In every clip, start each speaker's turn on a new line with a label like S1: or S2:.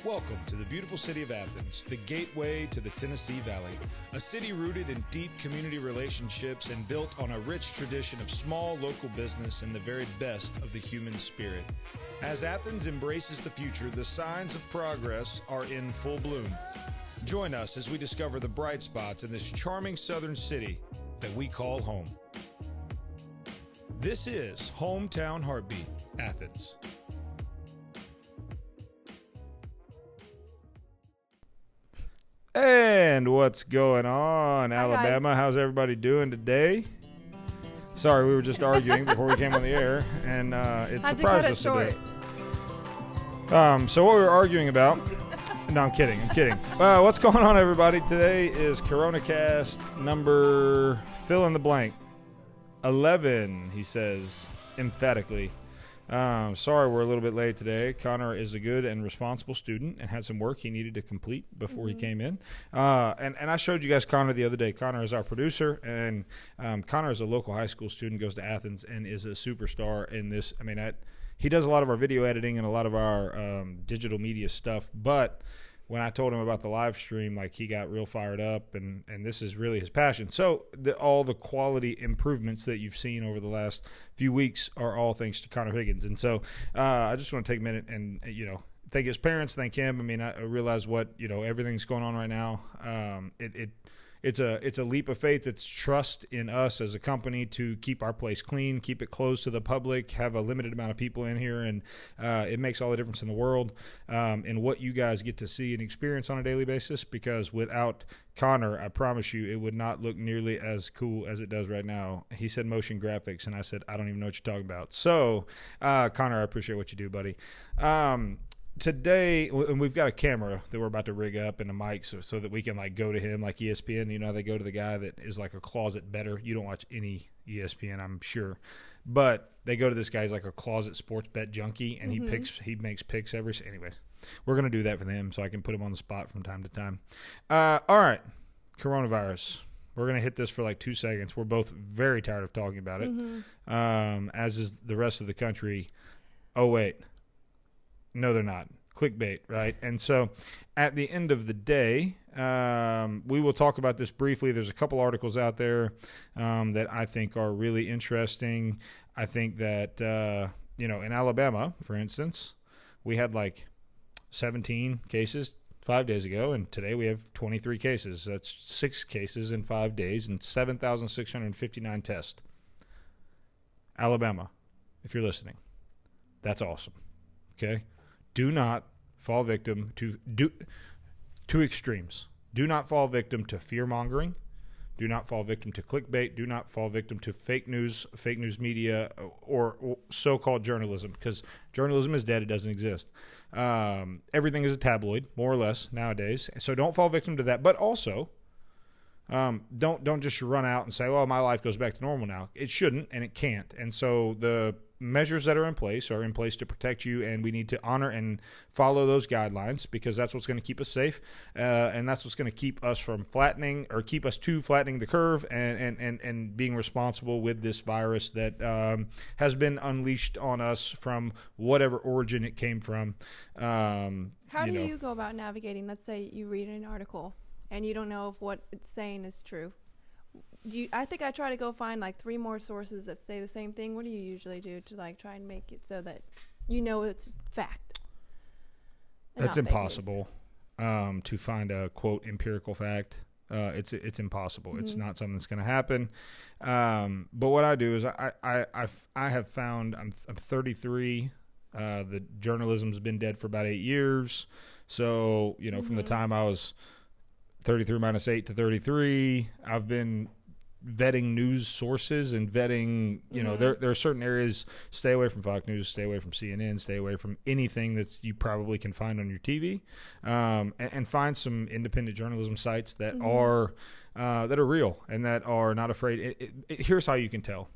S1: Welcome to the beautiful city of Athens, the gateway to the Tennessee Valley, a city rooted in deep community relationships and built on a rich tradition of small local business and the very best of the human spirit. As Athens embraces the future, the signs of progress are in full bloom. Join us as we discover the bright spots in this charming southern city that we call home. This is Hometown Heartbeat, Athens. And what's going on, Alabama?
S2: Guys.
S1: How's everybody doing today? Sorry, we were just arguing before we came on the air, and it surprised us today. So what we were arguing about... No, I'm kidding. What's going on, everybody? Today is CoronaCast number fill in the blank 11. He says emphatically. Sorry we're a little bit late today. Connor is a good and responsible student and had some work he needed to complete before he came in. And I showed you guys Connor the other day. Connor is our producer, and Connor is a local high school student, goes to Athens, and is a superstar in this. I mean, he does a lot of our video editing and a lot of our digital media stuff, but when I told him about the live stream, like, he got real fired up, and this is really his passion. So all the quality improvements that you've seen over the last few weeks are all thanks to Connor Higgins. And so I just want to take a minute and, thank his parents, thank him. I mean, I realize what, everything's going on right now. It's a leap of faith. It's trust in us as a company to keep our place clean, keep it closed to the public, have a limited amount of people in here, and it makes all the difference in the world in what you guys get to see and experience on a daily basis, because without Connor, I promise you, it would not look nearly as cool as it does right now. He said motion graphics, and I said, I don't even know what you're talking about. So, Connor, I appreciate what you do, buddy. Today, and we've got a camera that we're about to rig up and a mic so that we can, like, go to him like ESPN. They go to the guy that is like a closet bettor. You don't watch any ESPN, I'm sure. But they go to this guy. He's like a closet sports bet junkie, and he makes picks anyways, we're going to do that for them so I can put him on the spot from time to time. All right, coronavirus. We're going to hit this for like 2 seconds. We're both very tired of talking about it, as is the rest of the country. Oh, wait. No, they're not. Clickbait, right? And so at the end of the day, we will talk about this briefly. There's a couple articles out there that I think are really interesting. I think that, in Alabama, for instance, we had like 17 cases 5 days ago, and today we have 23 cases. That's 6 cases in 5 days and 7,659 tests. Alabama, if you're listening, that's awesome. Okay? Do not fall victim to two extremes. Do not fall victim to fear-mongering. Do not fall victim to clickbait. Do not fall victim to fake news media, or so-called journalism, because journalism is dead. It doesn't exist. Everything is a tabloid, more or less, nowadays. So don't fall victim to that. But also, don't just run out and say, well, my life goes back to normal now. It shouldn't, and it can't. And so the measures that are in place to protect you, and we need to honor and follow those guidelines, because that's what's going to keep us safe, and that's what's going to keep us from flattening the curve and being responsible with this virus that has been unleashed on us from whatever origin it came from.
S2: How do you go about navigating? Let's say you read an article and you don't know if what it's saying is true. I think I try to go find like 3 more sources that say the same thing. What do you usually do to like try and make it so that it's fact?
S1: That's impossible to find a quote empirical fact. It's impossible. It's not something that's going to happen. But what I do is I have found I'm 33. The journalism's been dead for about 8 years. So from the time I was 33 minus 8 to 33, I've been vetting news sources and vetting, there are certain areas. Stay away from Fox News, stay away from CNN, stay away from anything that you probably can find on your TV, and find some independent journalism sites that are real and that are not afraid. Here's how you can tell.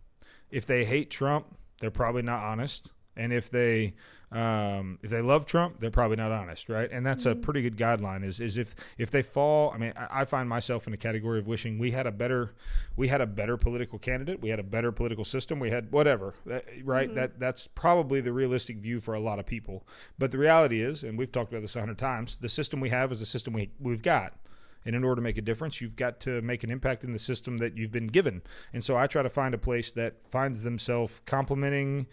S1: If they hate Trump, they're probably not honest. And if they love Trump, they're probably not honest, right? And that's a pretty good guideline. Is if they fall, I mean, I find myself in a category of wishing we had a better political candidate, we had a better political system, we had whatever, right? That's probably the realistic view for a lot of people. But the reality is, and we've talked about this 100 times, the system we have is the system we've got. And in order to make a difference, you've got to make an impact in the system that you've been given. And so I try to find a place that finds themselves complementing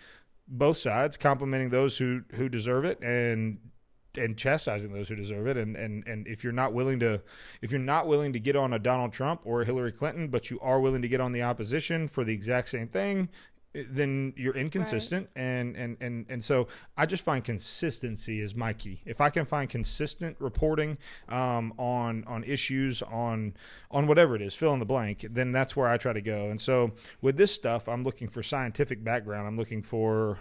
S1: both sides, complimenting those who deserve it and chastising those who deserve it. And if you're not willing to get on a Donald Trump or a Hillary Clinton, but you are willing to get on the opposition for the exact same thing, then you're inconsistent. Right. And so I just find consistency is my key. If I can find consistent reporting on issues, on whatever it is, fill in the blank, then that's where I try to go. And so with this stuff, I'm looking for scientific background. I'm looking for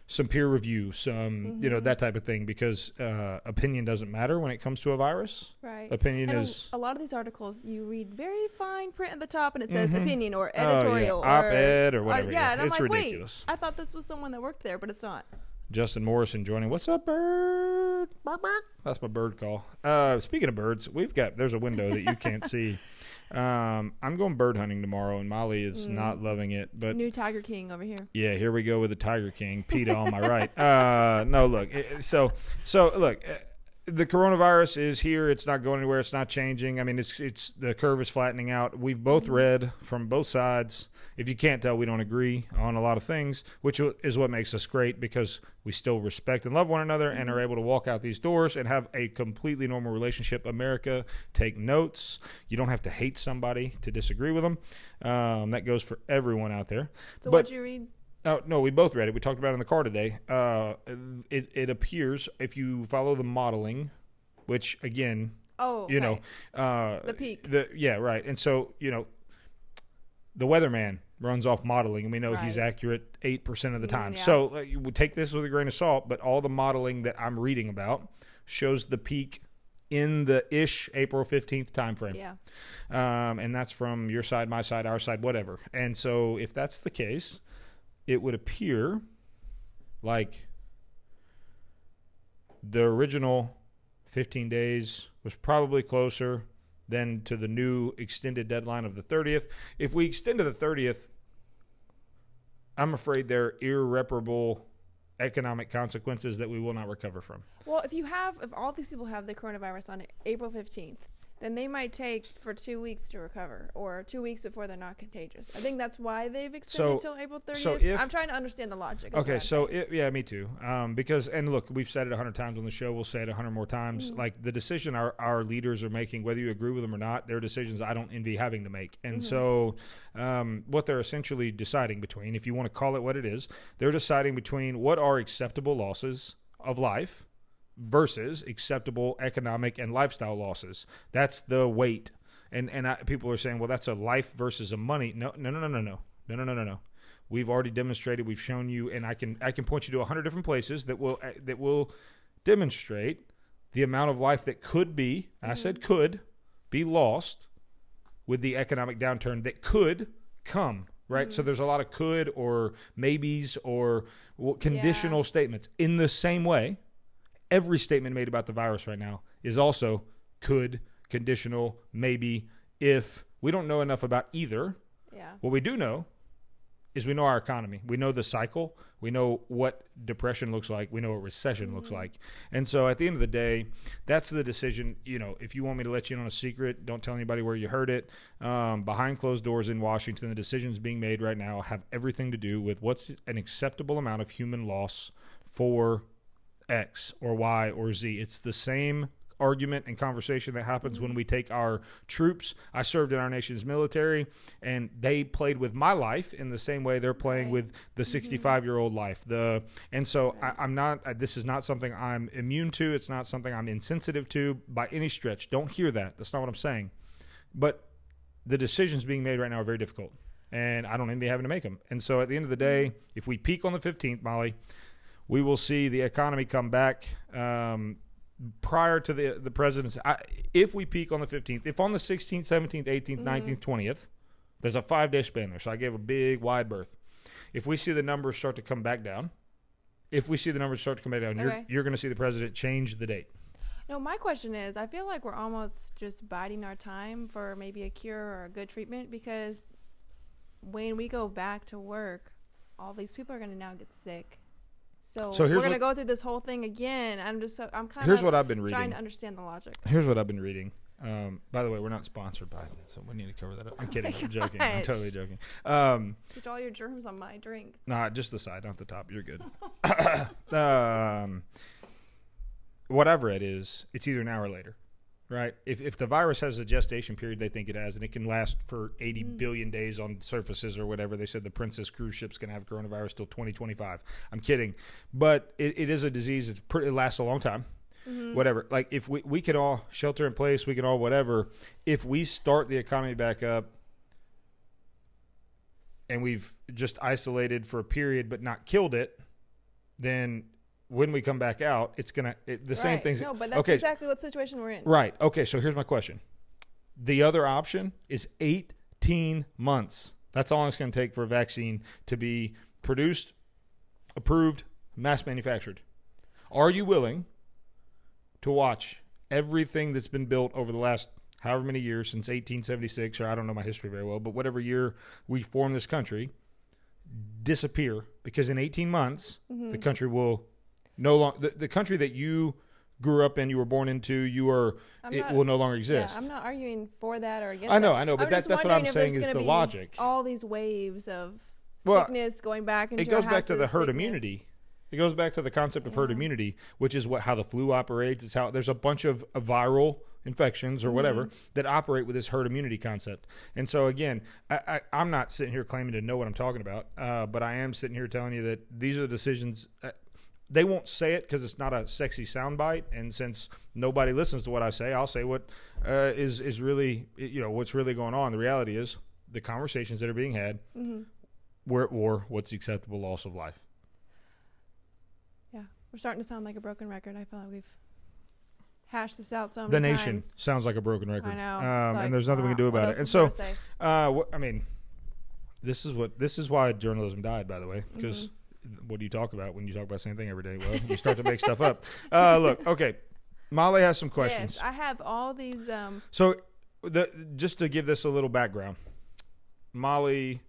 S1: some peer review, that type of thing, because opinion doesn't matter when it comes to a virus.
S2: Right.
S1: Opinion is
S2: a lot of these articles you read very fine print at the top, and it says opinion or editorial or
S1: op-ed or whatever.
S2: And I'm
S1: it's
S2: like,
S1: ridiculous.
S2: Wait, I thought this was someone that worked there, but it's not.
S1: Justin Morrison joining. What's up, bird? Bark, bark. That's my bird call. Speaking of birds, there's a window that you can't see. I'm going bird hunting tomorrow, and Molly is not loving it. But
S2: new Tiger King over here.
S1: Yeah, here we go with the Tiger King. PETA on my right. No, look. So look. The coronavirus is here. It's not going anywhere. It's not changing. I mean, it's the curve is flattening out. We've both read from both sides. If you can't tell, we don't agree on a lot of things, which is what makes us great, because we still respect and love one another and are able to walk out these doors and have a completely normal relationship. America, take notes. You don't have to hate somebody to disagree with them. That goes for everyone out there.
S2: So what'd you read?
S1: Oh, no, we both read it. We talked about it in the car today. It appears, if you follow the modeling, which, again,
S2: the peak.
S1: Right. And so, the weatherman runs off modeling, and we know he's accurate 8% of the time. Yeah. So you would take this with a grain of salt, but all the modeling that I'm reading about shows the peak in the April 15th time frame.
S2: Yeah.
S1: And that's from your side, my side, our side, whatever. And so if that's the case, it would appear like the original 15 days was probably closer than to the new extended deadline of the 30th. If we extend to the 30th, I'm afraid there are irreparable economic consequences that we will not recover from.
S2: Well, if all these people have the coronavirus on April 15th, then they might take for 2 weeks to recover, or 2 weeks before they're not contagious. I think that's why they've extended until April 30th. So I'm trying to understand the logic.
S1: Okay, me too. Because, and look, we've said it 100 times on the show. We'll say it 100 more times. Mm-hmm. Like, the decision our leaders are making, whether you agree with them or not, they're decisions I don't envy having to make. And so what they're essentially deciding between, if you want to call it what it is, they're deciding between what are acceptable losses of life versus acceptable economic and lifestyle losses. That's the weight. And people are saying, well, that's a life versus a money. No. We've already demonstrated, we've shown you, and I can point you to 100 different places that will demonstrate the amount of life that could be, I said could, be lost with the economic downturn that could come, right? So there's a lot of could or maybes or conditional statements. In the same way, every statement made about the virus right now is also could, conditional, maybe, if. We don't know enough about either. Yeah. What we do know is we know our economy. We know the cycle. We know what depression looks like. We know what recession looks like. And so at the end of the day, that's the decision. If you want me to let you in on a secret, don't tell anybody where you heard it. Behind closed doors in Washington, the decisions being made right now have everything to do with what's an acceptable amount of human loss for X or Y or Z. It's the same argument and conversation that happens when we take our troops. I served in our nation's military, and they played with my life in the same way they're playing with the 65-year-old life. And so I'm not. This is not something I'm immune to. It's not something I'm insensitive to by any stretch. Don't hear that. That's not what I'm saying. But the decisions being made right now are very difficult, and I don't envy having to make them. And so at the end of the day, if we peak on the 15th, Molly, we will see the economy come back prior to the president's. If we peak on the 15th, if on the 16th, 17th, 18th, 19th, 20th, there's a 5-day span there. So I gave a big wide berth. If we see the numbers start to come back down, you're going to see the president change the date.
S2: No, my question is, I feel like we're almost just biding our time for maybe a cure or a good treatment, because when we go back to work, all these people are going to now get sick. So we're going to go through this whole thing again. I'm kind
S1: of what I've been reading.
S2: Trying to understand the logic.
S1: Here's what I've been reading. By the way, we're not sponsored by it, so we need to cover that up. I'm kidding. I'm joking. I'm totally joking.
S2: Get all your germs on my drink.
S1: Nah, just the side, not the top. You're good. Whatever it is, it's either now or later, right? If the virus has a gestation period they think it has, and it can last for 80 billion days on surfaces or whatever, they said the Princess cruise ship's going to have coronavirus till 2025. I'm kidding. But it is a disease. It lasts a long time. Whatever. Like, if we could all shelter in place, we can all whatever. If we start the economy back up and we've just isolated for a period but not killed it, then when we come back out, it's going to – the same things.
S2: No, but that's exactly what situation we're in.
S1: Right. Okay, so here's my question. The other option is 18 months. That's all it's going to take for a vaccine to be produced, approved, mass manufactured. Are you willing – to watch everything that's been built over the last however many years since 1876, or I don't know my history very well, but whatever year we formed this country, disappear? Because in 18 months, the country will no longer the country that you grew up in, you were born into, will no longer exist.
S2: Yeah, I'm not arguing for that or against.
S1: I know, but that's what I'm saying is the logic.
S2: All these waves of sickness going back into
S1: it goes back to the herd immunity. It goes back to the concept of herd immunity, which is how the flu operates. It's how there's a bunch of viral infections or whatever that operate with this herd immunity concept. And so, again, I'm not sitting here claiming to know what I'm talking about, but I am sitting here telling you that these are the decisions. They won't say it because it's not a sexy soundbite. And since nobody listens to what I say, I'll say what is really, what's really going on. The reality is the conversations that are being had, we're at war. What's the acceptable loss of life?
S2: We're starting to sound like a broken record. I feel like we've hashed this out so many times.
S1: The nation sounds like a broken record.
S2: I know.
S1: And there's nothing we can do about it. And so, I mean, this is why journalism died, by the way, because what do you talk about when you talk about the same thing every day? Well, you start to make stuff up. Look, okay. Molly has some questions.
S2: Yes, I have all these.
S1: So, just to give this a little background, Molly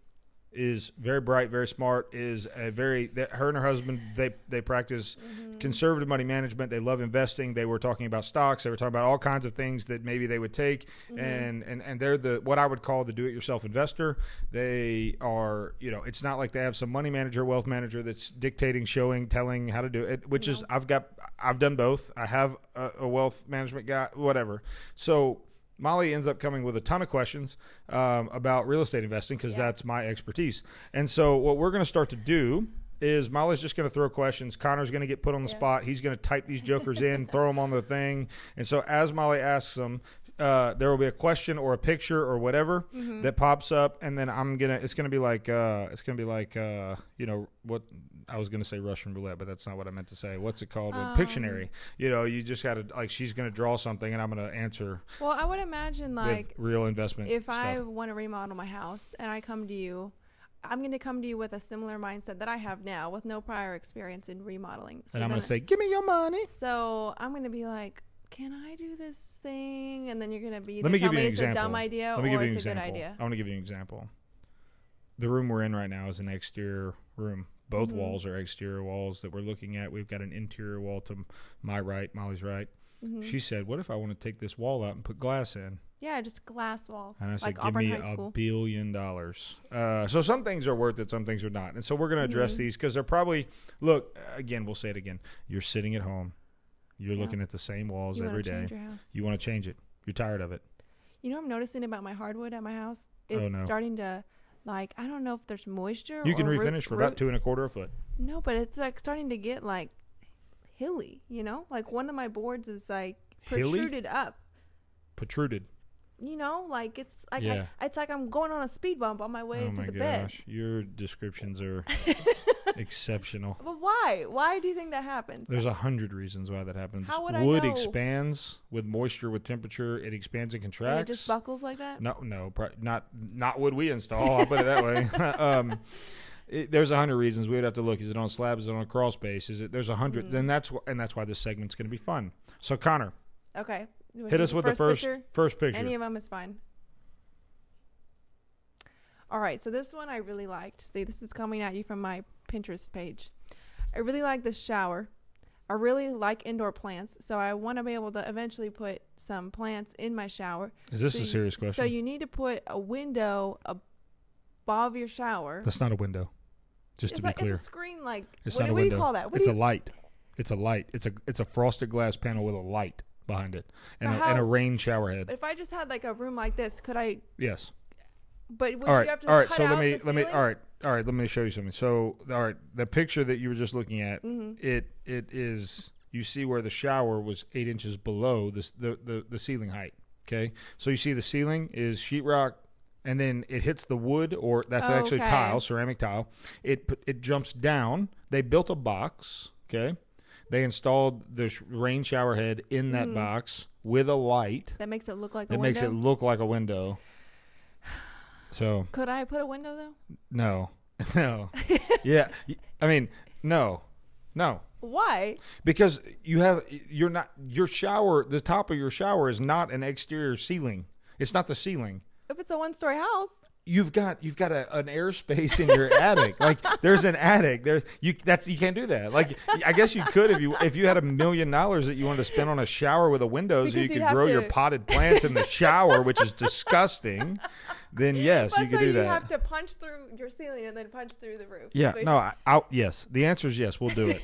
S1: is very bright, very smart, her and her husband, they practice conservative money management. They love investing. They were talking about stocks. They were talking about all kinds of things that maybe they would take. And they're what I would call the do-it-yourself investor. They are, it's not like they have some money manager, wealth manager that's dictating, showing, telling how to do it, which is, I've done both. I have a wealth management guy, whatever. So Molly ends up coming with a ton of questions about real estate investing because that's my expertise. And so what we're going to start to do is Molly's just going to throw questions. Connor's going to get put on the spot. He's going to type these jokers in, throw them on the thing. And so as Molly asks them, there will be a question or a picture or whatever that pops up, and then it's going to be like what I was going to say, Russian roulette, but that's not what I meant to say. What's it called? Pictionary. You just got to, she's going to draw something and I'm going to answer.
S2: Well, I would imagine
S1: with real investment
S2: if
S1: stuff.
S2: I want to remodel my house and I come to you, I'm going to come to you with a similar mindset that I have now with no prior experience in remodeling. So
S1: and I'm going to say, give me your money.
S2: So I'm going to be like, can I do this thing? And then you're going to be
S1: tell me
S2: it's a dumb idea or it's a good idea.
S1: I want to give you an example. The room we're in right now is an exterior room. Both walls are exterior walls that we're looking at. We've got an interior wall to my right, Molly's right. She said, what if I want to take this wall out and put glass in?
S2: Yeah, just glass walls.
S1: And I said,
S2: like
S1: give
S2: Auburn
S1: me
S2: High School.
S1: $1 billion. So some things are worth it, some things are not. And so we're going to address these because they're probably, look, again, we'll say it again. You're sitting at home. You're looking at the same walls every day.
S2: Change your house.
S1: You want to change it. You're tired of it.
S2: You know what I'm noticing about my hardwood at my house? It's starting to, I don't know if there's moisture.
S1: You can refinish for about 2 1/4 a foot.
S2: No, but it's starting to get hilly, One of my boards is protruded up.
S1: Protruded.
S2: It's it's like I'm going on a speed bump on my way to the bed. Oh my gosh,
S1: your descriptions are exceptional.
S2: But why? Why do you think that happens?
S1: There's 100 reasons why that happens.
S2: How would I know?
S1: Wood expands with moisture, with temperature. It expands and contracts.
S2: And it just buckles like that?
S1: No, not wood we install. I'll put it that way. there's 100 reasons. We would have to look. Is it on a slab? Is it on a crawl space? Is it? There's 100. Then that's why this segment's going to be fun. So Connor,
S2: okay,
S1: hit us with the first picture.
S2: Any of them is fine. All right, so this one I really liked. See, this is coming at you from my Pinterest page. I really like this shower. I really like indoor plants, so I want to be able to eventually put some plants in my shower.
S1: Is this a serious question?
S2: So you need to put a window above your shower.
S1: That's not a window. Just to be clear,
S2: it's a screen. Like
S1: it's not a window. What do you call that? It's a light. It's a light. It's a frosted glass panel with a light behind it and a rain shower head.
S2: But if I just had like a room like this, could I?
S1: Yes.
S2: But would you have to cut out the ceiling?
S1: Let me show you something. So, all right, the picture that you were just looking at, it is, you see where the shower was 8 inches below the ceiling height. Okay, so you see the ceiling is sheetrock, and then it hits the wood, or that's actually tile, ceramic tile. It jumps down. They built a box. Okay, they installed the rain shower head in that box with a light
S2: that makes it look like a window.
S1: That makes it look like a window. So
S2: could I put a window though?
S1: No. Yeah. I mean, no.
S2: Why?
S1: Because your shower, the top of your shower is not an exterior ceiling. It's not the ceiling.
S2: If it's a one-story house,
S1: you've got an airspace in your attic. Like there's an attic. You can't do that. Like I guess you could if you had $1 million that you wanted to spend on a shower with a window so you could grow your potted plants in the shower, which is disgusting. Then yes, you could do that.
S2: So you have to punch through your ceiling and then punch through the roof.
S1: Yeah, yes. The answer is yes. We'll do it.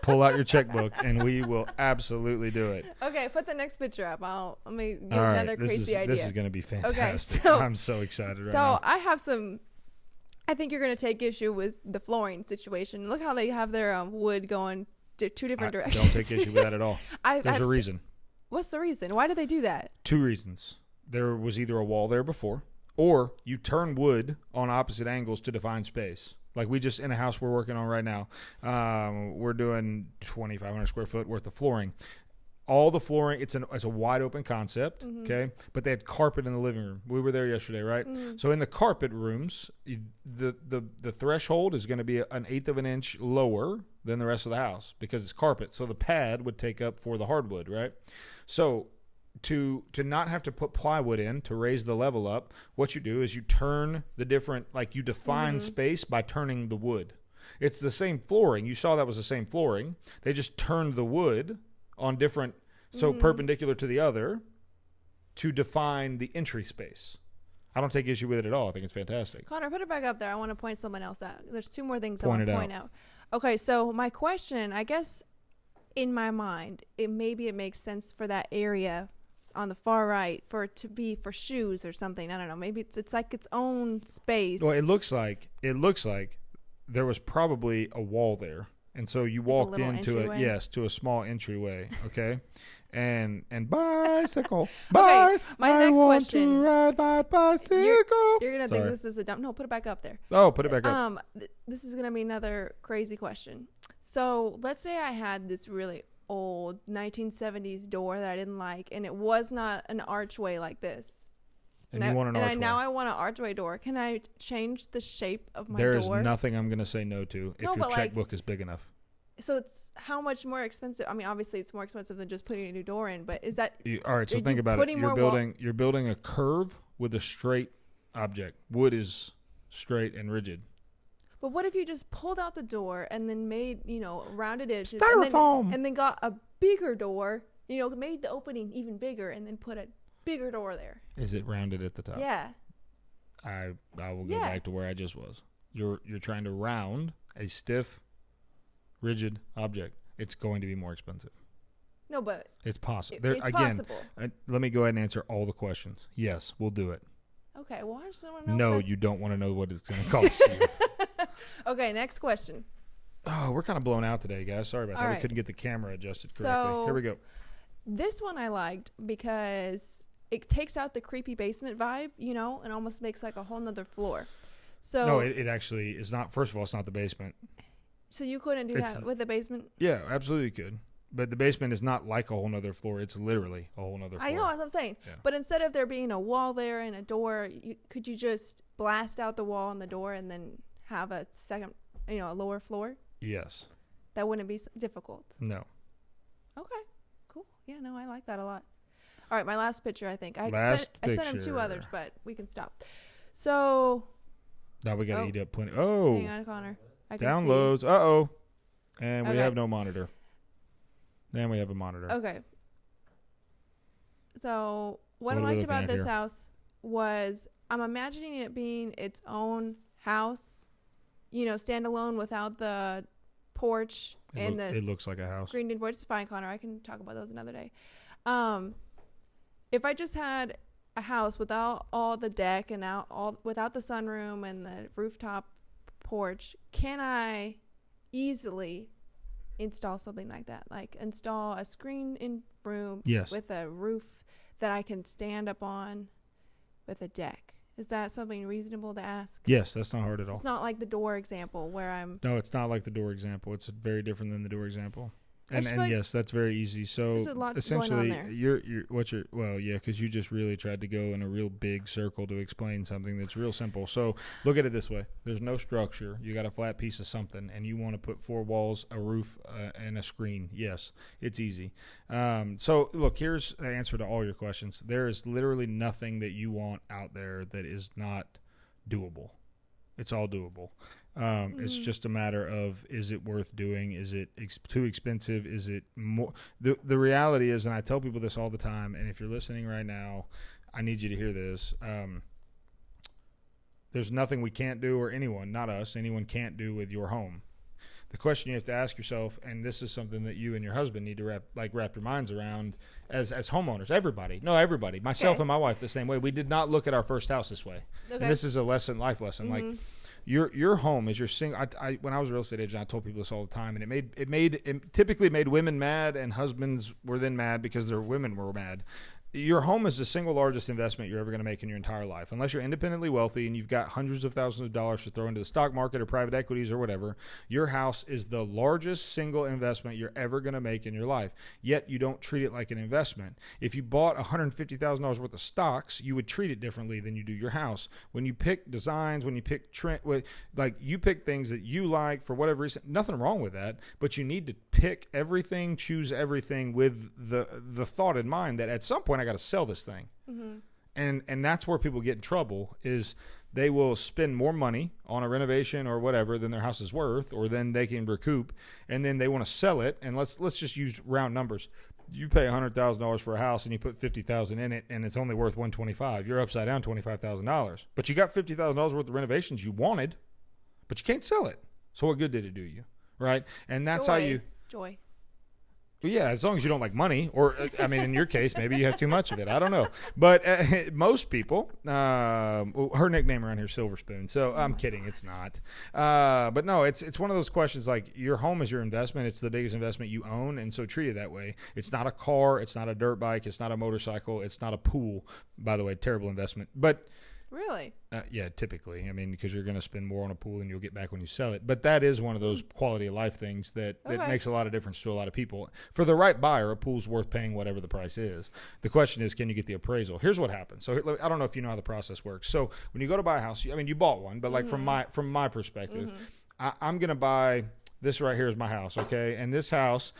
S1: Pull out your checkbook, and we will absolutely do it.
S2: Okay, put the next picture up. Let me get another crazy idea.
S1: This is going to be fantastic.
S2: Okay, so,
S1: I'm so excited right now.
S2: So I have some. I think you're going to take issue with the flooring situation. Look how they have their wood going two different directions.
S1: Don't take issue with that at all. There's a reason.
S2: What's the reason? Why did they do that? 2
S1: reasons. There was either a wall there before, or you turn wood on opposite angles to define space. Like we just, in a house we're working on right now, we're doing 2,500 square foot worth of flooring. All the flooring, it's a wide open concept, okay? But they had carpet in the living room. We were there yesterday, right? So in the carpet rooms, the threshold is going to be 1/8 of an inch lower than the rest of the house because it's carpet. So the pad would take up for the hardwood, right? So to not have to put plywood in to raise the level up, what you do is you turn the different, like you define space by turning the wood. It's the same flooring. You saw that was the same flooring. They just turned the wood on different, so perpendicular to the other to define the entry space. I don't take issue with it at all. I think it's fantastic.
S2: Connor, put it back up there. I want to point something else out. There's 2 more things I want to point out. Okay, so my question, I guess in my mind, maybe it makes sense for that area on the far right for it to be for shoes or something. I don't know. Maybe it's like its own space.
S1: Well, it looks like there was probably a wall there, and so you walked into to a small entryway. Okay, and bicycle. Bye.
S2: Okay, my next question.
S1: To ride my bicycle.
S2: You're gonna think this is a dumb. No, put it back up there.
S1: Oh, put it back up.
S2: This is gonna be another crazy question. So let's say I had this really old 1970s door that I didn't like, and it was not an archway like this.
S1: And you want an archway.
S2: Now I want an archway door. Can I change the shape of my door?
S1: There is nothing I'm going to say no to if your checkbook is big enough.
S2: So it's how much more expensive? I mean, obviously it's more expensive than just putting a new door in, but is that...
S1: all right, so think about it. You're building a curve with a straight object. Wood is straight and rigid.
S2: But what if you just pulled out the door and then made, rounded edges
S1: Styrofoam.
S2: And then got a bigger door, made the opening even bigger and then put a bigger door there?
S1: Is it rounded at the top?
S2: Yeah.
S1: I will go back to where I just was. You're trying to round a stiff, rigid object. It's going to be more expensive.
S2: No, but
S1: it's possible.
S2: It's possible.
S1: Let me go ahead and answer all the questions. Yes, we'll do it.
S2: Okay, well, I just don't want to know.
S1: No, you don't want to know what it's going to cost you.
S2: Okay, next question.
S1: Oh, we're kind of blown out today, guys. Sorry about that.
S2: Right.
S1: We couldn't get the camera adjusted correctly. Here we go.
S2: This one I liked because it takes out the creepy basement vibe, and almost makes like a whole nother floor. So
S1: no, it actually is not. First of all, it's not the basement.
S2: So you couldn't do that with the basement?
S1: Yeah, absolutely could. But the basement is not like a whole nother floor. It's literally a whole nother floor.
S2: I know, that's what I'm saying. Yeah. But instead of there being a wall there and a door, could you just blast out the wall and the door and then have a second, a lower floor?
S1: Yes.
S2: That wouldn't be difficult.
S1: No.
S2: Okay. Cool. Yeah, no, I like that a lot. All right, my last picture, I think. I sent him 2 others, but we can stop. So.
S1: Now we got to eat up plenty. Oh.
S2: Hang on, Connor. I can
S1: Downloads.
S2: see.
S1: Uh-oh. And we have no monitor. And we have a monitor.
S2: Okay. So what I liked about this house was I'm imagining it being its own house, standalone without the porch and the.
S1: It looks like a house.
S2: Green porch. It's fine, Connor. I can talk about those another day. If I just had a house without all the deck and without the sunroom and the rooftop porch, can I easily install something like that? Like install a screen-in room with a roof that I can stand up on with a deck. Is that something reasonable to ask?
S1: Yes, that's not hard at all.
S2: It's not like the door example where I'm...
S1: No, it's not like the door example. It's very different than the door example. And yes, that's very easy. So essentially, because you just really tried to go in a real big circle to explain something that's real simple. So look at it this way: there's no structure. You got a flat piece of something, and you want to put 4 walls, a roof, and a screen. Yes, it's easy. So look, here's the answer to all your questions. There is literally nothing that you want out there that is not doable. It's all doable. It's just a matter of, is it worth doing? Is it too expensive? Is it more? The reality is, and I tell people this all the time, and if you're listening right now, I need you to hear this. There's nothing we can't do, or anyone, not us, anyone can't do with your home. The question you have to ask yourself, and this is something that you and your husband need to wrap your minds around as homeowners. Everybody, myself and my wife the same way. We did not look at our first house this way. Okay. And this is a life lesson. Like, your home is your single. When I was a real estate agent, I told people this all the time, and it typically made women mad, and husbands were then mad because their women were mad. Your home is the single largest investment you're ever going to make in your entire life. Unless you're independently wealthy and you've got hundreds of thousands of dollars to throw into the stock market or private equities or whatever, your house is the largest single investment you're ever going to make in your life. Yet you don't treat it like an investment. If you bought $150,000 worth of stocks, you would treat it differently than you do your house. When you pick designs, when you pick you pick things that you like for whatever reason, nothing wrong with that, but you need to pick everything, choose everything with the thought in mind that at some point I got to sell this thing. And that's where people get in trouble, is they will spend more money on a renovation or whatever than their house is worth, or then they can recoup, and then they want to sell it. And let's just use round numbers. You pay $100,000 for a house and you put $50,000 in it, and it's only worth $125,000. You're upside down $25,000. But you got $50,000 worth of renovations you wanted, but you can't sell it. So what good did it do you, right? And that's how you
S2: joy.
S1: Yeah, as long as you don't like money, or I mean, in your case, maybe you have too much of it. I don't know, but most people, her nickname around here is Silver Spoon. So I'm kidding, it's not. But no, it's one of those questions. Like, your home is your investment; it's the biggest investment you own, and so treat it that way. It's not a car, it's not a dirt bike, it's not a motorcycle, it's not a pool. By the way, terrible investment, but.
S2: Really?
S1: Yeah, typically. I mean, because you're going to spend more on a pool than you'll get back when you sell it. But that is one of those quality of life things that makes a lot of difference to a lot of people. For the right buyer, a pool's worth paying whatever the price is. The question is, can you get the appraisal? Here's what happens. So I don't know if you know how the process works. So when you go to buy a house, I mean, you bought one, but like from my perspective, I'm going to buy. This right here is my house, okay? And this house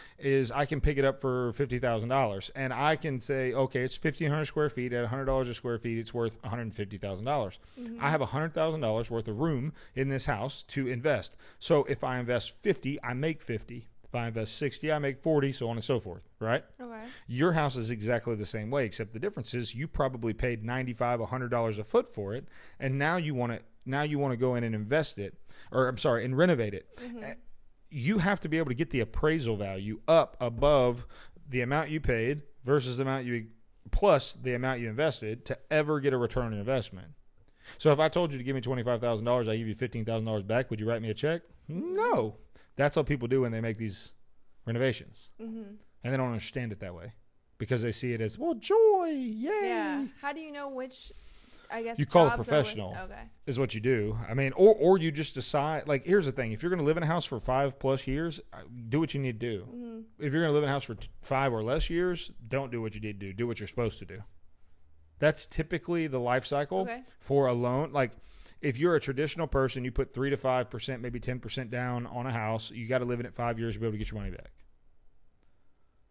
S1: I can pick it up for $50,000. And I can say, okay, it's 1,500 square feet. At $100 a square feet, it's worth $150,000. I have $100,000 worth of room in this house to invest. So if I invest 50, I make 50. If I invest 60, I make 40, so on and so forth, right? Okay. Your house is exactly the same way, except the difference is you probably paid $95, $100 a foot for it, and now you want to go in and invest it, and renovate it. You have to be able to get the appraisal value up above the amount you paid versus the amount plus the amount you invested to ever get a return on investment. So if I told you to give me $25,000, I give you $15,000 back, would you write me a check? No. That's how people do when they make these renovations. And they don't understand it that way because they see it as, well, joy, yay. Yeah.
S2: How do you know which... I guess
S1: you call a professional is what you do. I mean, or you just decide, like, here's the thing. If you're going to live in a house for 5+ years, do what you need to do. If you're going to live in a house for 5 or less years, don't do what you need to do. Do what you're supposed to do. That's typically the life cycle for a loan. Like, if you're a traditional person, you put 3 to 5%, maybe 10% down on a house. You got to live in it 5 years to be able to get your money back.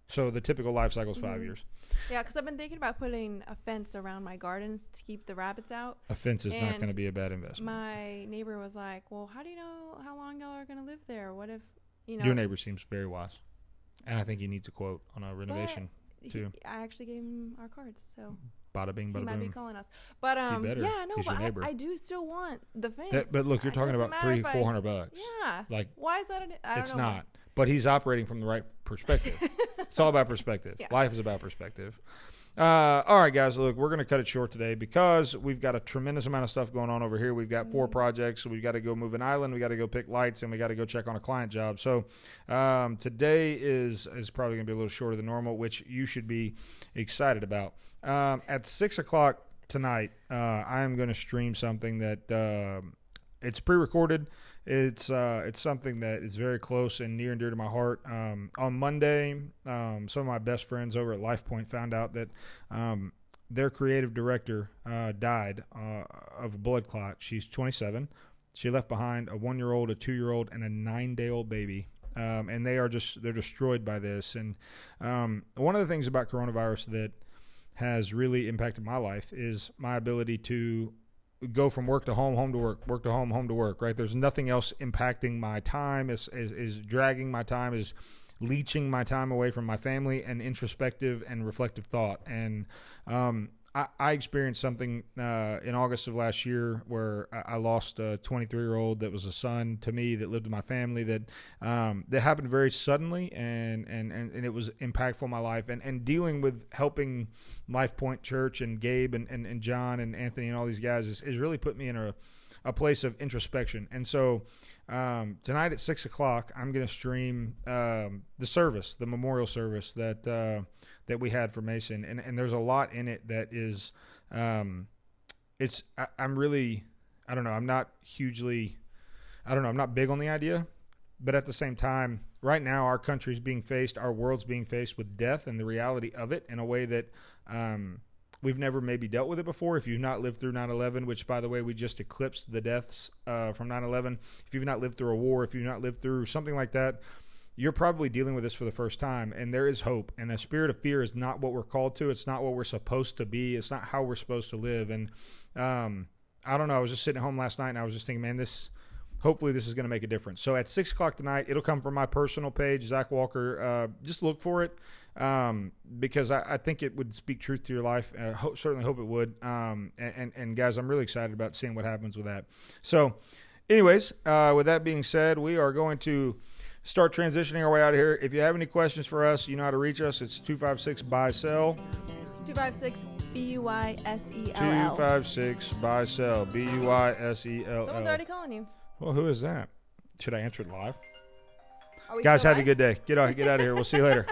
S1: So the typical life cycle is 5 years.
S2: Yeah, because I've been thinking about putting a fence around my gardens to keep the rabbits out.
S1: A fence is not going to be a bad investment.
S2: My neighbor was like, well, how do you know how long y'all are going to live there? What if,
S1: Your neighbor seems very wise. And I think he needs a quote on a renovation, too.
S2: I actually gave him our cards, so.
S1: Bada bing, bada boom.
S2: He might be calling us. But,
S1: He's your neighbor.
S2: I do still want the fence.
S1: But look, you're talking about $300-$400.
S2: Yeah.
S1: Like,
S2: why is that? I don't know.
S1: It's not. But he's operating from the right perspective. It's all about perspective. Yeah. Life is about perspective. All right, guys. Look, we're going to cut it short today because we've got a tremendous amount of stuff going on over here. We've got 4 projects. We've got to go move an island. We got to go pick lights, and we got to go check on a client job. So today is probably going to be a little shorter than normal, which you should be excited about. At 6 o'clock tonight, I am going to stream something that it's pre-recorded. It's something that is very close and near and dear to my heart. On Monday, some of my best friends over at LifePoint found out that their creative director died of a blood clot. She's 27. She left behind a 1-year-old, a 2-year-old, and a 9-day-old baby. And they're destroyed by this. And one of the things about coronavirus that has really impacted my life is my ability to go from work to home, home to work, work to home, home to work, right? There's nothing else impacting my time, is dragging my time, is leeching my time away from my family and introspective and reflective thought. And I experienced something in August of last year where I lost a 23-year-old that was a son to me that lived with my family that happened very suddenly and it was impactful in my life. And dealing with helping LifePoint Church and Gabe and John and Anthony and all these guys is really put me in a place of introspection. And so tonight at 6 o'clock, I'm going to stream the service, the memorial service that we had for Mason. And there's a lot in it that is, I'm not big on the idea, but at the same time, right now our country's our world's being faced with death and the reality of it in a way that we've never maybe dealt with it before. If you've not lived through 9/11, which, by the way, we just eclipsed the deaths from 9/11. If you've not lived through a war, if you've not lived through something like that, you're probably dealing with this for the first time, and there is hope. And a spirit of fear is not what we're called to. It's not what we're supposed to be. It's not how we're supposed to live. And I don't know. I was just sitting at home last night, and I was just thinking, man, hopefully this is going to make a difference. So at 6 o'clock tonight, it'll come from my personal page, Zach Walker. Just look for it because I think it would speak truth to your life. I certainly hope it would. And guys, I'm really excited about seeing what happens with that. So anyways, with that being said, we are going to start transitioning our way out of here. If you have any questions for us, you know how to reach us. It's 256-BUY-SELL.
S2: 256-BUYSELL.
S1: 256-BUY-SELL. BUYSELL.
S2: Someone's already calling you.
S1: Well, who is that? Should I answer it live?
S2: Are we
S1: Guys,
S2: still
S1: have
S2: live?
S1: a good day. Get out of here. We'll see you later.